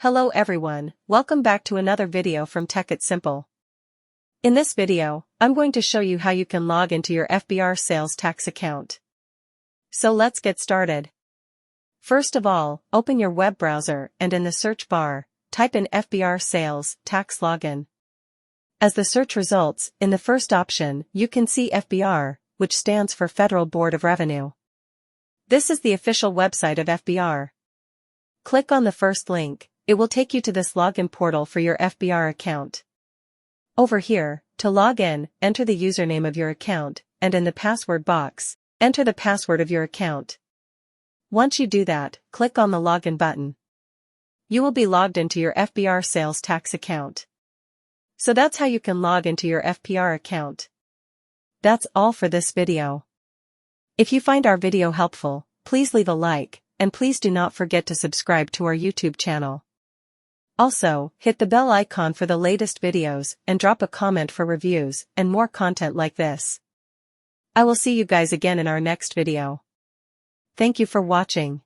Hello everyone, welcome back to another video from Tech It Simple. In this video, I'm going to show you how you can log into your FBR Sales Tax account. So let's get started. First of all, open your web browser and in the search bar, type in FBR Sales Tax Login. As the search results, in the first option, you can see FBR, which stands for Federal Board of Revenue. This is the official website of FBR. Click on the first link. It will take you to this login portal for your FBR account. Over here, to log in, enter the username of your account, and in the password box, enter the password of your account. Once you do that, click on the login button. You will be logged into your FBR Sales Tax account. So that's how you can log into your FBR account. That's all for this video. If you find our video helpful, please leave a like, and please do not forget to subscribe to our YouTube channel. Also, hit the bell icon for the latest videos and drop a comment for reviews and more content like this. I will see you guys again in our next video. Thank you for watching.